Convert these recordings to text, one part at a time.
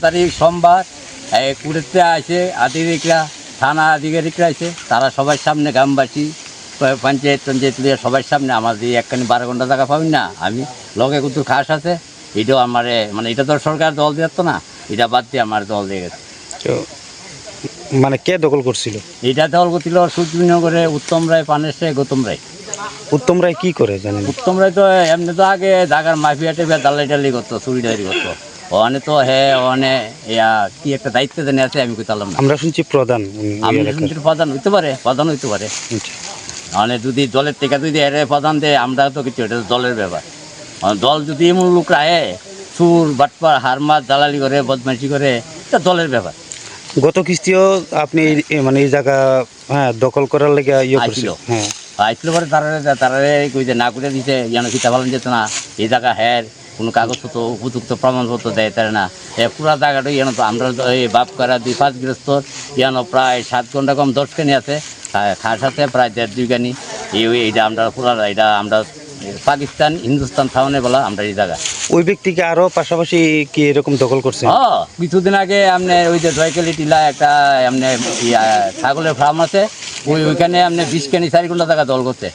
তারিখ সোমবার কুড়েতে আসে আধিকারিকরা, থানা আধিকারিকরা আছে, তারা সবার সামনে গ্রামবাসী পঞ্চায়েত লিয়ে সবার সামনে আমাদের একখানি 12 ঘন্টা টাকা পাবেন না। আমি লগে কিন্তু খাস আছে, এটাও আমার মানে এটা তো সরকার দল দিয়ে না, এটা বাদ দিয়ে আমার দল দিয়ে গেছে। তো মানে কে দখল করছিল? এটা দল করছিল সূর্যনগরে উত্তম রায়, পানেশ রায়, গৌতম রায়। উত্তম রায় কি করে জানেন? উত্তম রায় তো এমনি তো আগে ঢাকার মাফিয়া টেফিয়া দালাই টালি করতো, চুরি ডালি করতো। ওখানে তো ওখানে কি একটা দায়িত্ব জানি আছে, আমি কইতাম না। আমরা শুনছি প্রধান আমি শুনছি প্রধান হইতে পারে, প্রধান হইতে পারে। মানে যদি দলের টেকা যদি এর প্রধান দেয়, আমরা তো কিছু, এটা দলের ব্যাপার। দল যদি এমন লোক রায় সুর বাটপার হারমাত দালালি করে, বদমাইশি করে, এটা দলের ব্যাপার। গত কিস্তিও আপনি মানে এই জায়গা দখল করার লেগে আসছিল, আসছিল পরে তারা কই যে না করে দিছে, যেন খিতা পালন যেত না এই জায়গা কোনো কাগজপত্র উপযুক্ত প্রমাণপত্র দেয় তারা না। পুরা জায়গাটা যেন তো আমরা এই বাপ করা 2-5 গৃহস্থর যেন প্রায় 7 ঘন্টা কম 10 খানি আছে, খাস আছে প্রায় 1.5-2 খানি। এইটা আমরা পুরা, এটা আমরা পাকিস্তান হিন্দুস্তান থাউনে বলা আমরা এই জায়গা। ওই ব্যক্তিকে আরো পাশাপাশি কি এরকম দখল করছে? কিছুদিন আগে আপনার ওই যে দয়কালি টিলা একটা আপনার ছাগলের ফার্ম আছে, ওইখানে আপনার 20 খানি 4 ঘন্টা টাকা দল করছে।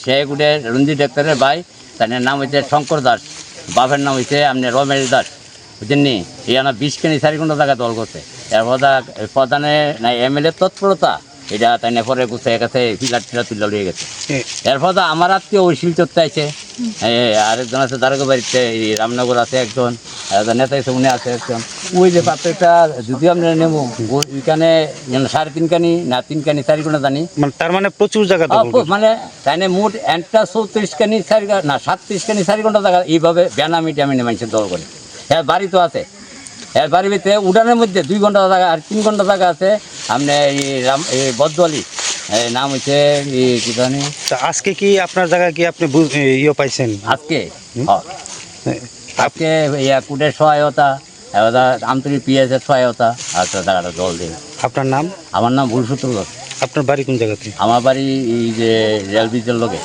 সে গুটে রঞ্জিত ডাক্তারের ভাই, তার নাম হচ্ছে শঙ্কর দাস, বাপের নাম হচ্ছে আপনার রমেশ দাস, বুঝছেন নি? এই আমরা 20 খানি 4 ঘন্টা টাকা দল করছে। এরপর প্রধানে না এমএলএ তৎপরতা, এটা তাই না পরে গুছে কাছে ফিলার টিলা তুলে লিয়ে গেছে। এরপর আমার আত্মীয় ওই শিল চর্চা আছে, আরেকজন আছে দারোগা বাড়িতে, রামনগর আছে একজন, নেতা হিসেবে উনি আছে একজন। ওই যে পাত্রটা যদি আমরা নেব ওইখানে 3.5 খানি না 3 খানি 4 ঘন্টা জানি, তার মানে প্রচুর জায়গা মানে তাই না মোট একটা 34 খানি 4 না 37 খানি 4 ঘন্টা টাকা এইভাবে বেনামি টামিনে মানুষের দল করে। বাড়ি তো আছে, বাড়ির ভিতরে উড়ানের মধ্যে 2 ঘন্টা টাকা আর 3 ঘন্টা টাকা আছে। আপনি এই বদলি নাম হচ্ছে কি জানি। আজকে কি আপনার জায়গা কি আপনি পাইছেন? আজকে আজকে কুটের সহায়তা, আন্তরিক পিএসের সহায়তা আর টাকাটা দল দিন। আপনার নাম? আমার নাম ভুলসূত্র দাস। আপনার বাড়ি কোন জায়গাতে? আমার বাড়ি এই যে রেল ব্রিজের লোকে।